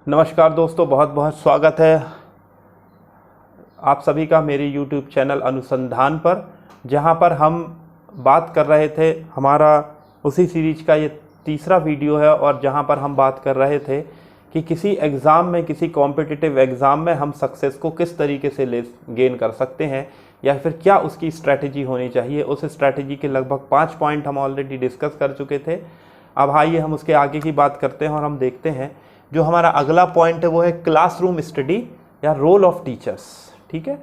नमस्कार दोस्तों, बहुत बहुत स्वागत है आप सभी का मेरे YouTube चैनल अनुसंधान पर, जहां पर हम बात कर रहे थे। हमारा उसी सीरीज का ये तीसरा वीडियो है और जहां पर हम बात कर रहे थे कि किसी एग्ज़ाम में, किसी कॉम्पिटिटिव एग्ज़ाम में हम सक्सेस को किस तरीके से गेन कर सकते हैं या फिर क्या उसकी स्ट्रैटेजी होनी चाहिए। उस स्ट्रैटेजी के लगभग 5 पॉइंट हम ऑलरेडी डिस्कस कर चुके थे। अब आइए हम उसके आगे की बात करते हैं और हम देखते हैं जो हमारा अगला पॉइंट है वो है क्लासरूम स्टडी या रोल ऑफ टीचर्स। ठीक है,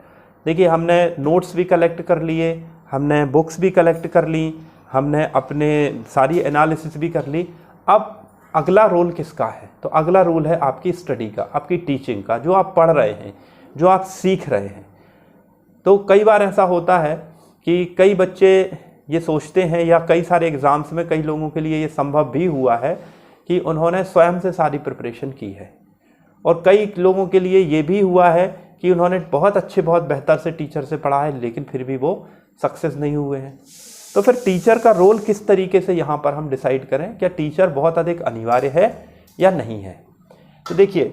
देखिए हमने नोट्स भी कलेक्ट कर लिए, हमने बुक्स भी कलेक्ट कर ली, हमने अपने सारी एनालिसिस भी कर ली। अब अगला रोल किसका है? तो अगला रोल है आपकी स्टडी का, आपकी टीचिंग का, जो आप पढ़ रहे हैं, जो आप सीख रहे हैं। तो कई बार ऐसा होता है कि कई बच्चे ये सोचते हैं, या कई सारे एग्ज़ाम्स में कई लोगों के लिए ये संभव भी हुआ है कि उन्होंने स्वयं से सारी प्रिपरेशन की है, और कई लोगों के लिए ये भी हुआ है कि उन्होंने बहुत अच्छे, बहुत बेहतर से टीचर से पढ़ा है, लेकिन फिर भी वो सक्सेस नहीं हुए हैं। तो फिर टीचर का रोल किस तरीके से यहाँ पर हम डिसाइड करें? क्या टीचर बहुत अधिक अनिवार्य है या नहीं है? तो देखिए,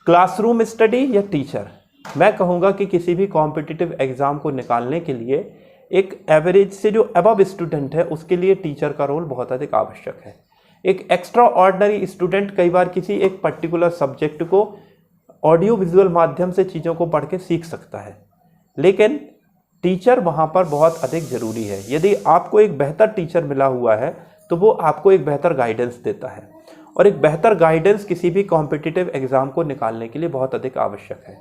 क्लासरूम स्टडी या टीचर, मैं कहूँगा कि किसी भी कॉम्पिटिटिव एग्ज़ाम को निकालने के लिए एक एवरेज से जो अबव स्टूडेंट है उसके लिए टीचर का रोल बहुत अधिक आवश्यक है। एक एक्स्ट्रा ऑर्डिनरी स्टूडेंट कई बार किसी एक पर्टिकुलर सब्जेक्ट को ऑडियो विजुअल माध्यम से चीज़ों को पढ़ के सीख सकता है, लेकिन टीचर वहाँ पर बहुत अधिक ज़रूरी है। यदि आपको एक बेहतर टीचर मिला हुआ है तो वो आपको एक बेहतर गाइडेंस देता है, और एक बेहतर गाइडेंस किसी भी कॉम्पिटिटिव एग्ज़ाम को निकालने के लिए बहुत अधिक आवश्यक है।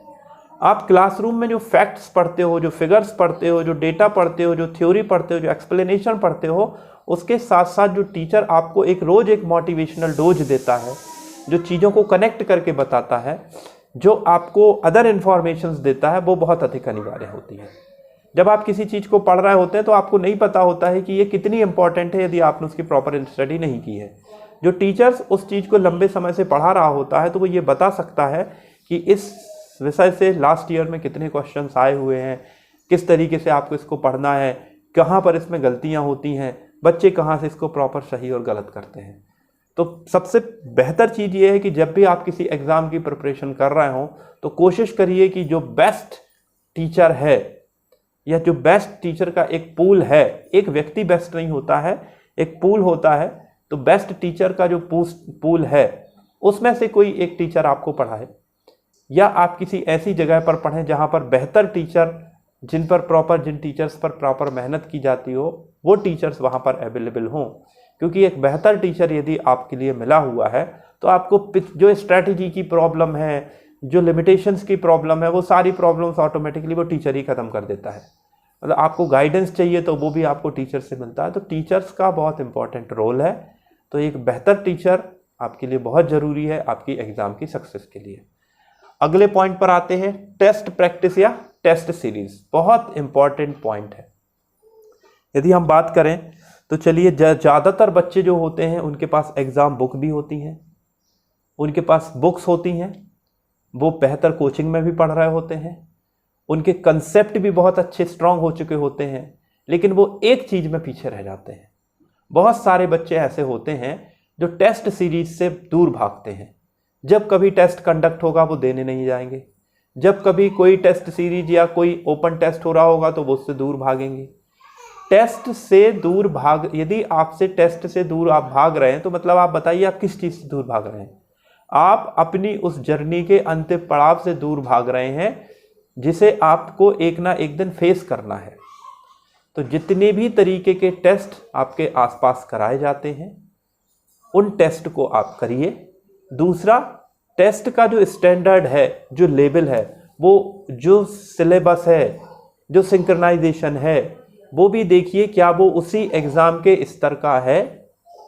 आप क्लासरूम में जो फैक्ट्स पढ़ते हो, जो फिगर्स पढ़ते हो, जो डेटा पढ़ते हो, जो थ्योरी पढ़ते हो, जो एक्सप्लेनेशन पढ़ते हो, उसके साथ साथ जो टीचर आपको एक रोज़ एक मोटिवेशनल डोज देता है, जो चीज़ों को कनेक्ट करके बताता है, जो आपको अदर इन्फॉर्मेशंस देता है, वो बहुत अधिक अनिवार्य होती है। जब आप किसी चीज़ को पढ़ रहे होते हैं तो आपको नहीं पता होता है कि ये कितनी इंपॉर्टेंट है यदि आपने उसकी प्रॉपर स्टडी नहीं की है। जो टीचर्स उस चीज़ को लंबे समय से पढ़ा रहा होता है तो वो ये बता सकता है कि इस विषय से लास्ट ईयर में कितने क्वेश्चंस आए हुए हैं, किस तरीके से आपको इसको पढ़ना है, कहाँ पर इसमें गलतियाँ होती हैं, बच्चे कहाँ से इसको प्रॉपर सही और गलत करते हैं। तो सबसे बेहतर चीज़ ये है कि जब भी आप किसी एग्ज़ाम की प्रिपरेशन कर रहे हो तो कोशिश करिए कि जो बेस्ट टीचर है या जो बेस्ट टीचर का एक पूल है, एक व्यक्ति बेस्ट नहीं होता है, एक पूल होता है, तो बेस्ट टीचर का जो पूल है उसमें से कोई एक टीचर आपको पढ़ाए, या आप किसी ऐसी जगह पर पढ़ें जहाँ पर बेहतर टीचर, जिन टीचर्स पर प्रॉपर मेहनत की जाती हो, वो टीचर्स वहाँ पर अवेलेबल हों। क्योंकि एक बेहतर टीचर यदि आपके लिए मिला हुआ है तो आपको जो स्ट्रैटेजी की प्रॉब्लम है, जो लिमिटेशंस की प्रॉब्लम है, वो सारी प्रॉब्लम्स ऑटोमेटिकली वो टीचर ही ख़त्म कर देता है। मतलब आपको गाइडेंस चाहिए तो वो भी आपको टीचर से मिलता है। तो टीचर्स का बहुत इंपॉर्टेंट रोल है। तो एक बेहतर टीचर आपके लिए बहुत ज़रूरी है आपकी एग्ज़ाम की सक्सेस के लिए। अगले पॉइंट पर आते हैं, टेस्ट प्रैक्टिस या टेस्ट सीरीज। बहुत इंपॉर्टेंट पॉइंट है। यदि हम बात करें तो चलिए, ज़्यादातर बच्चे जो होते हैं उनके पास एग्ज़ाम बुक भी होती हैं, उनके पास बुक्स होती हैं, वो बेहतर कोचिंग में भी पढ़ रहे होते हैं, उनके कंसेप्ट भी बहुत अच्छे स्ट्रांग हो चुके होते हैं, लेकिन वो एक चीज़ में पीछे रह जाते हैं। बहुत सारे बच्चे ऐसे होते हैं जो टेस्ट सीरीज से दूर भागते हैं। जब कभी टेस्ट कंडक्ट होगा वो देने नहीं जाएंगे, जब कभी कोई टेस्ट सीरीज या कोई ओपन टेस्ट हो रहा होगा तो वो उससे दूर भागेंगे। टेस्ट से दूर यदि आपसे टेस्ट से दूर आप भाग रहे हैं तो मतलब आप बताइए आप किस चीज़ से दूर भाग रहे हैं? आप अपनी उस जर्नी के अंतिम पड़ाव से दूर भाग रहे हैं जिसे आपको एक ना एक दिन फेस करना है। तो जितने भी तरीके के टेस्ट आपके आसपास कराए जाते हैं उन टेस्ट को आप करिए। दूसरा, टेस्ट का जो स्टैंडर्ड है, जो लेवल है, वो जो सिलेबस है, जो सिंक्रनाइजेशन है, वो भी देखिए क्या वो उसी एग्ज़ाम के स्तर का है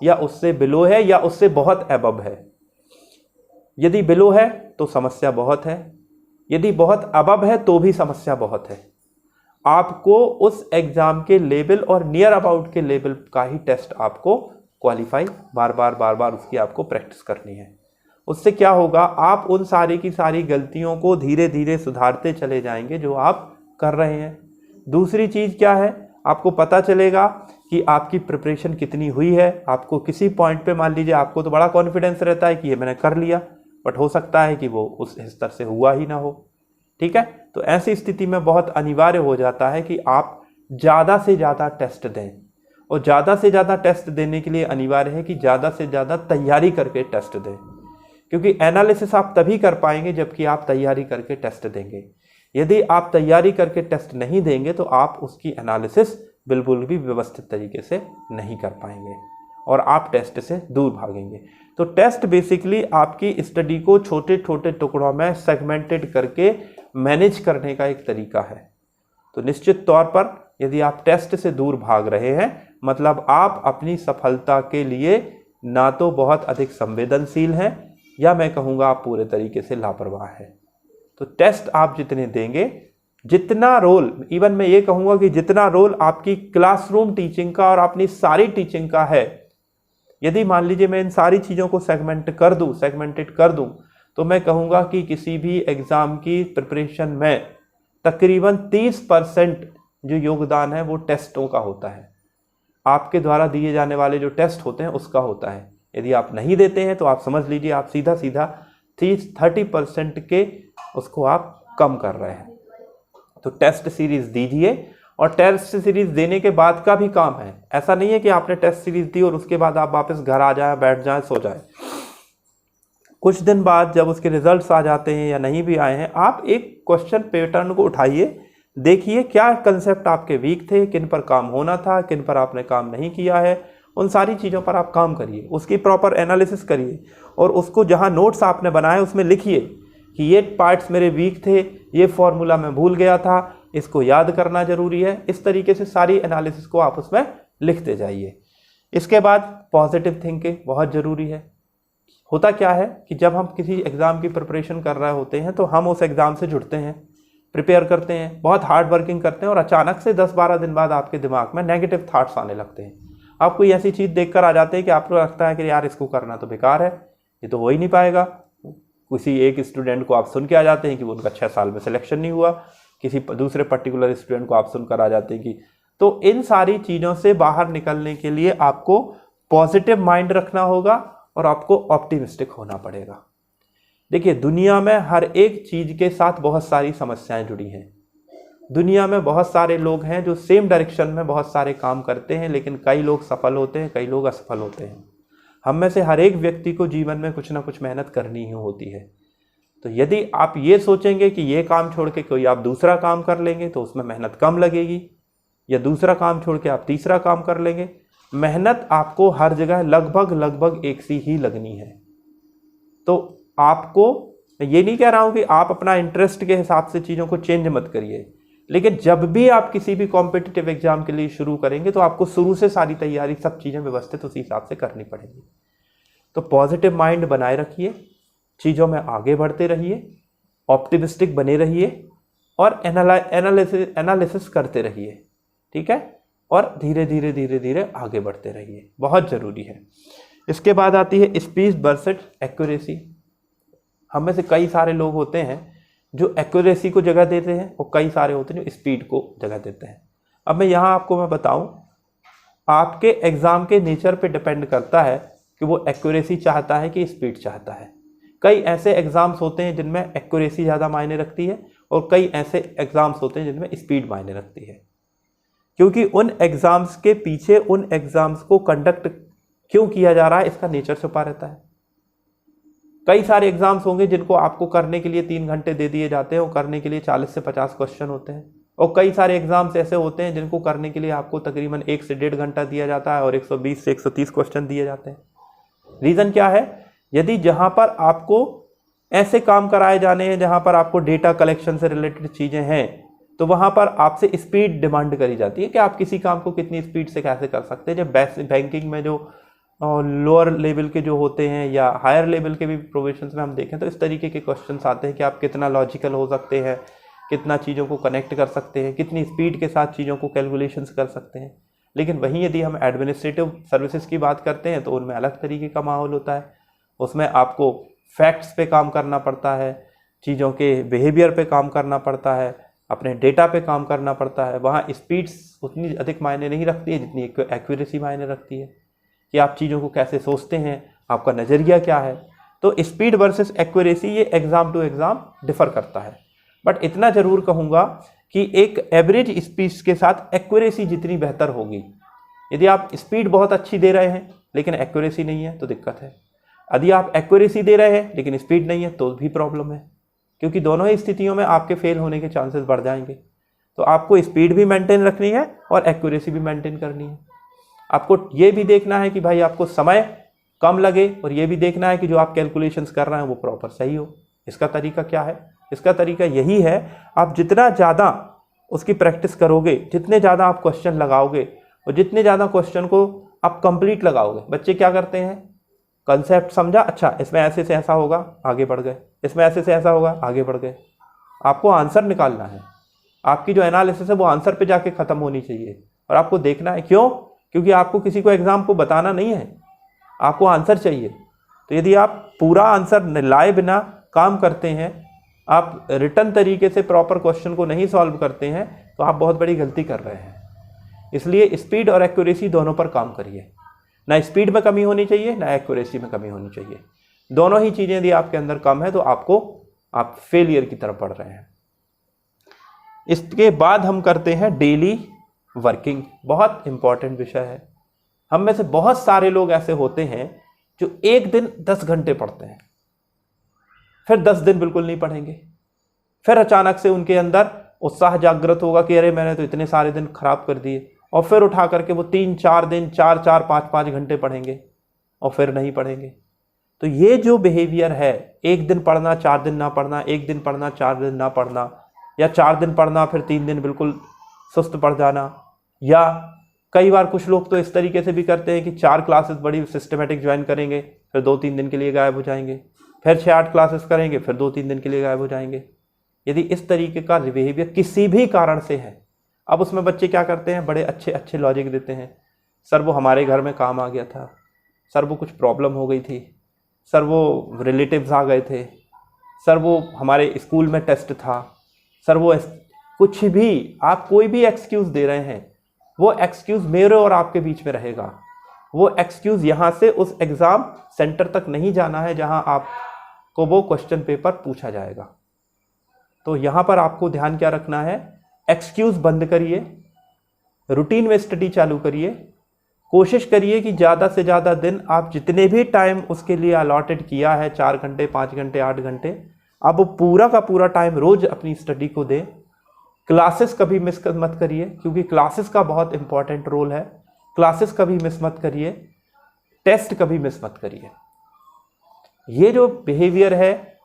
या उससे बिलो है या उससे बहुत अबव है। यदि बिलो है तो समस्या बहुत है, यदि बहुत अबव है तो भी समस्या बहुत है। आपको उस एग्ज़ाम के लेवल और नियर अबाउट के लेवल का ही टेस्ट आपको क्वालिफाई बार बार उसकी आपको प्रैक्टिस करनी है। उससे क्या होगा, आप उन सारी की सारी गलतियों को धीरे धीरे सुधारते चले जाएंगे जो आप कर रहे हैं। दूसरी चीज़ क्या है, आपको पता चलेगा कि आपकी प्रिपरेशन कितनी हुई है। आपको किसी पॉइंट पे मान लीजिए आपको तो बड़ा कॉन्फिडेंस रहता है कि ये मैंने कर लिया, बट हो सकता है कि वो उस स्तर से हुआ ही ना हो। ठीक है, तो ऐसी स्थिति में बहुत अनिवार्य हो जाता है कि आप ज़्यादा से ज़्यादा टेस्ट दें, और ज़्यादा से ज़्यादा टेस्ट देने के लिए अनिवार्य है कि ज़्यादा से ज़्यादा तैयारी करके टेस्ट दें, क्योंकि एनालिसिस आप तभी कर पाएंगे जबकि आप तैयारी करके टेस्ट देंगे। यदि आप तैयारी करके टेस्ट नहीं देंगे तो आप उसकी एनालिसिस बिल्कुल भी व्यवस्थित तरीके से नहीं कर पाएंगे और आप टेस्ट से दूर भागेंगे। तो टेस्ट बेसिकली आपकी स्टडी को छोटे छोटे टुकड़ों में सेगमेंटेड करके मैनेज करने का एक तरीका है। तो निश्चित तौर पर यदि आप टेस्ट से दूर भाग रहे हैं, मतलब आप अपनी सफलता के लिए ना तो बहुत अधिक संवेदनशील हैं, या मैं कहूँगा आप पूरे तरीके से लापरवाह हैं। तो टेस्ट आप जितने देंगे, जितना रोल, इवन मैं ये कहूँगा कि जितना रोल आपकी क्लासरूम टीचिंग का और अपनी सारी टीचिंग का है, यदि मान लीजिए मैं इन सारी चीज़ों को सेगमेंटेड कर दूं, तो मैं कहूँगा कि किसी भी एग्ज़ाम की प्रिपरेशन में तकरीबन 30% जो योगदान है वो टेस्टों का होता है। आपके द्वारा दिए जाने वाले जो टेस्ट होते हैं उसका होता है। यदि आप नहीं देते हैं तो आप समझ लीजिए आप सीधा 30% के उसको आप कम कर रहे हैं। तो टेस्ट सीरीज दीजिए, और टेस्ट सीरीज देने के बाद का भी काम है। ऐसा नहीं है कि आपने टेस्ट सीरीज दी और उसके बाद आप वापस घर आ जाएं, बैठ जाएं, सो जाएं। कुछ दिन बाद जब उसके रिजल्ट्स आ जाते हैं या नहीं भी आए हैं, आप एक क्वेश्चन पैटर्न को उठाइए, देखिए क्या कंसेप्ट आपके वीक थे, किन पर काम होना था, किन पर आपने काम नहीं किया है, उन सारी चीज़ों पर आप काम करिए, उसकी प्रॉपर एनालिसिस करिए, और उसको जहाँ नोट्स आपने बनाए उसमें लिखिए कि ये पार्ट्स मेरे वीक थे, ये फॉर्मूला मैं भूल गया था, इसको याद करना जरूरी है। इस तरीके से सारी एनालिसिस को आप उसमें लिखते जाइए। इसके बाद पॉजिटिव थिंकिंग बहुत ज़रूरी है। होता क्या है कि जब हम किसी एग्ज़ाम की प्रिपरेशन कर रहे होते हैं तो हम उस एग्ज़ाम से जुड़ते हैं, प्रिपेयर करते हैं, बहुत हार्ड वर्किंग करते हैं, और अचानक से 10-12 दिन बाद आपके दिमाग में नेगेटिव थाट्स आने लगते हैं। आप कोई ऐसी चीज़ देखकर आ जाते हैं कि आपको लगता है कि यार इसको करना तो बेकार है, ये तो हो ही नहीं पाएगा। किसी एक स्टूडेंट को आप सुन के आ जाते हैं कि वो उनका 6 साल में सिलेक्शन नहीं हुआ, किसी दूसरे पर्टिकुलर स्टूडेंट को आप सुनकर आ जाते हैं कि, तो इन सारी चीज़ों से बाहर निकलने के लिए आपको पॉजिटिव माइंड रखना होगा और आपको ऑप्टिमिस्टिक होना पड़ेगा। देखिए, दुनिया में हर एक चीज़ के साथ बहुत सारी समस्याएं जुड़ी हैं। दुनिया में बहुत सारे लोग हैं जो सेम डायरेक्शन में बहुत सारे काम करते हैं, लेकिन कई लोग सफल होते हैं, कई लोग असफल होते हैं। हम में से हर एक व्यक्ति को जीवन में कुछ ना कुछ मेहनत करनी ही होती है। तो यदि आप ये सोचेंगे कि ये काम छोड़ के कोई आप दूसरा काम कर लेंगे तो उसमें मेहनत कम लगेगी, या दूसरा काम छोड़ के आप तीसरा काम कर लेंगे, मेहनत आपको हर जगह लगभग एक सी ही लगनी है। तो आपको, मैं ये नहीं कह रहा हूँ कि आप अपना इंटरेस्ट के हिसाब से चीज़ों को चेंज मत करिए, लेकिन जब भी आप किसी भी कॉम्पिटिटिव एग्जाम के लिए शुरू करेंगे तो आपको शुरू से सारी तैयारी, सब चीज़ें व्यवस्थित उसी हिसाब से करनी पड़ेगी। तो पॉजिटिव माइंड बनाए रखिए, चीज़ों में आगे बढ़ते रहिए, ऑप्टिमिस्टिक बने रहिए, और एनालिसिस करते रहिए। ठीक है, और धीरे धीरे आगे बढ़ते रहिए, बहुत ज़रूरी है। इसके बाद आती है स्पीड वर्सेस एक्यूरेसी। हम में से कई सारे लोग होते हैं जो एक्यूरेसी को जगह देते हैं, और कई सारे होते हैं जो स्पीड को जगह देते हैं। अब मैं यहाँ आपको बताऊँ, आपके एग्ज़ाम के नेचर पे डिपेंड करता है कि वो एक्यूरेसी चाहता है कि स्पीड चाहता है। कई ऐसे एग्ज़ाम्स होते हैं जिनमें एक्यूरेसी ज़्यादा मायने रखती है, और कई ऐसे एग्ज़ाम्स होते हैं जिनमें स्पीड मायने रखती है, क्योंकि उन एग्ज़ाम्स के पीछे उन एग्ज़ाम्स को कंडक्ट क्यों किया जा रहा है इसका नेचर छुपा रहता है। कई सारे एग्ज़ाम्स होंगे जिनको आपको करने के लिए 3 घंटे दे दिए जाते हैं, और करने के लिए 40 से 50 क्वेश्चन होते हैं, और कई सारे एग्ज़ाम्स ऐसे होते हैं जिनको करने के लिए आपको तकरीबन 1 से 1.5 घंटा दिया जाता है और 120 से 130 क्वेश्चन दिए जाते हैं। रीज़न क्या है? यदि जहाँ पर आपको ऐसे काम कराए जाने हैं जहाँ पर आपको डेटा कलेक्शन से रिलेटेड चीज़ें हैं, तो वहाँ पर आपसे स्पीड डिमांड करी जाती है कि आप किसी काम को कितनी स्पीड से कैसे कर सकते हैं। जब बैंकिंग में जो लोअर लेवल के जो होते हैं या हायर लेवल के भी प्रोविजंस में हम देखें तो इस तरीके के क्वेश्चंस आते हैं कि आप कितना लॉजिकल हो सकते हैं, कितना चीज़ों को कनेक्ट कर सकते हैं, कितनी स्पीड के साथ चीज़ों को कैलकुलेशंस कर सकते हैं। लेकिन वहीं यदि हम एडमिनिस्ट्रेटिव सर्विसेज की बात करते हैं तो उनमें अलग तरीके का माहौल होता है। उसमें आपको फैक्ट्स पे काम करना पड़ता है, चीज़ों के बिहेवियर पे काम करना पड़ता है, अपने डेटा पे काम करना पड़ता है। वहाँ स्पीड्स उतनी अधिक मायने नहीं रखती है जितनी एक्यूरेसी मायने रखती है, कि आप चीज़ों को कैसे सोचते हैं, आपका नज़रिया क्या है। तो स्पीड वर्सेस एक्यूरेसी ये एग्जाम टू एग्जाम डिफर करता है। बट इतना जरूर कहूँगा कि एक एवरेज स्पीड के साथ एक्यूरेसी जितनी बेहतर होगी, यदि आप स्पीड बहुत अच्छी दे रहे हैं लेकिन एक्यूरेसी नहीं है तो दिक्कत है, यदि आप एक्यूरेसी दे रहे हैं लेकिन स्पीड नहीं है तो भी प्रॉब्लम है, क्योंकि दोनों ही स्थितियों में आपके फेल होने के चांसेस बढ़ जाएंगे। तो आपको स्पीड भी मेंटेन रखनी है और एक्यूरेसी भी मेंटेन करनी है। आपको ये भी देखना है कि भाई आपको समय कम लगे, और ये भी देखना है कि जो आप कैलकुलेशंस कर रहे हैं वो प्रॉपर सही हो। इसका तरीका क्या है? इसका तरीका यही है, आप जितना ज़्यादा उसकी प्रैक्टिस करोगे, जितने ज़्यादा आप क्वेश्चन लगाओगे और जितने ज़्यादा क्वेश्चन को आप कंप्लीट लगाओगे। बच्चे क्या करते हैं, कंसेप्ट समझा, अच्छा इसमें ऐसे से ऐसा होगा, आगे बढ़ गए, इसमें ऐसे से ऐसा होगा, आगे बढ़ गए। आपको आंसर निकालना है, आपकी जो एनालिसिस है वो आंसर पे जाके ख़त्म होनी चाहिए। और आपको देखना है, क्यों? क्योंकि आपको किसी को एग्ज़ाम को बताना नहीं है, आपको आंसर चाहिए। तो यदि आप पूरा आंसर लाए बिना काम करते हैं, आप रिटर्न तरीके से प्रॉपर क्वेश्चन को नहीं सॉल्व करते हैं, तो आप बहुत बड़ी गलती कर रहे हैं। इसलिए स्पीड और एक्यूरेसी दोनों पर काम करिए। ना स्पीड में कमी होनी चाहिए, ना एक्यूरेसी में कमी होनी चाहिए। दोनों ही चीज़ें यदि आपके अंदर कम है तो आप फेलियर की तरफ बढ़ रहे हैं। इसके बाद हम करते हैं डेली वर्किंग। बहुत इंपॉर्टेंट विषय है। हम में से बहुत सारे लोग ऐसे होते हैं जो एक दिन 10 घंटे पढ़ते हैं, फिर 10 दिन बिल्कुल नहीं पढ़ेंगे, फिर अचानक से उनके अंदर उत्साह जागृत होगा कि अरे मैंने तो इतने सारे दिन खराब कर दिए, और फिर उठा करके वो 3-4 दिन 4-4 5-5 घंटे पढ़ेंगे और फिर नहीं पढ़ेंगे। तो ये जो बिहेवियर है, एक दिन पढ़ना 4 दिन ना पढ़ना, एक दिन पढ़ना 4 दिन ना पढ़ना, या 4 दिन पढ़ना फिर 3 दिन बिल्कुल सुस्त पड़ जाना, या कई बार कुछ लोग तो इस तरीके से भी करते हैं कि 4 क्लासेस बड़ी सिस्टमेटिक ज्वाइन करेंगे, फिर 2-3 दिन के लिए गायब हो जाएंगे, फिर 6-8 क्लासेस करेंगे, फिर 2-3 दिन के लिए गायब हो जाएंगे। यदि इस तरीके का बिहेवियर किसी भी कारण से है, अब उसमें बच्चे क्या करते हैं, बड़े अच्छे अच्छे लॉजिक देते हैं। सर वो हमारे घर में काम आ गया था, सर वो कुछ प्रॉब्लम हो गई थी, सर वो रिलेटिव्स आ गए थे, सर वो हमारे स्कूल में टेस्ट था, सर वो कुछ भी, आप कोई भी एक्सक्यूज़ दे रहे हैं, वो एक्सक्यूज़ मेरे और आपके बीच में रहेगा। वो एक्सक्यूज़ यहाँ से उस एग्ज़ाम सेंटर तक नहीं जाना है जहाँ आपको वो क्वेश्चन पेपर पूछा जाएगा। तो यहाँ पर आपको ध्यान क्या रखना है, एक्सक्यूज़ बंद करिए, रूटीन में स्टडी चालू करिए, कोशिश करिए कि ज़्यादा से ज़्यादा दिन आप जितने भी टाइम उसके लिए अलॉटेड किया है, 4 घंटे 5 घंटे 8 घंटे, आप वो पूरा का पूरा टाइम रोज़ अपनी स्टडी को दें। क्लासेस कभी मिस मत करिए, क्योंकि क्लासेस का बहुत इंपॉर्टेंट रोल है। क्लासेस कभी मिस मत करिए, टेस्ट कभी मिस मत करिए। ये जो बिहेवियर है,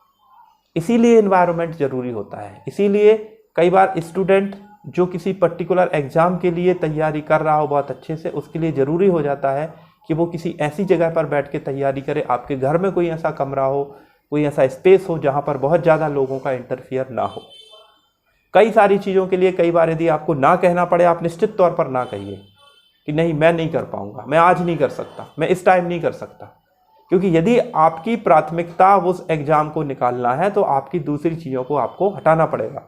इसीलिए एनवायरनमेंट ज़रूरी होता है। इसीलिए कई बार स्टूडेंट जो किसी पर्टिकुलर एग्ज़ाम के लिए तैयारी कर रहा हो बहुत अच्छे से, उसके लिए ज़रूरी हो जाता है कि वो किसी ऐसी जगह पर बैठ के तैयारी करे, आपके घर में कोई ऐसा कमरा हो, कोई ऐसा स्पेस हो जहाँ पर बहुत ज़्यादा लोगों का इंटरफियर ना हो। कई सारी चीज़ों के लिए कई बार यदि आपको ना कहना पड़े, आप निश्चित तौर पर ना कहिए कि नहीं मैं नहीं कर पाऊँगा, मैं आज नहीं कर सकता, मैं इस टाइम नहीं कर सकता। क्योंकि यदि आपकी प्राथमिकता उस एग्ज़ाम को निकालना है तो आपकी दूसरी चीज़ों को आपको हटाना पड़ेगा।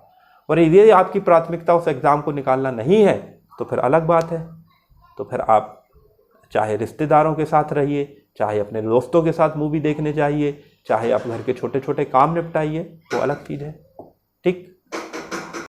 और यदि आपकी प्राथमिकता उस एग्ज़ाम को निकालना नहीं है तो फिर अलग बात है। तो फिर आप चाहे रिश्तेदारों के साथ रहिए, चाहे अपने दोस्तों के साथ मूवी देखने जाइए, चाहे आप घर के छोटे छोटे काम निपटाइए, वो अलग चीज़ है। ठीक।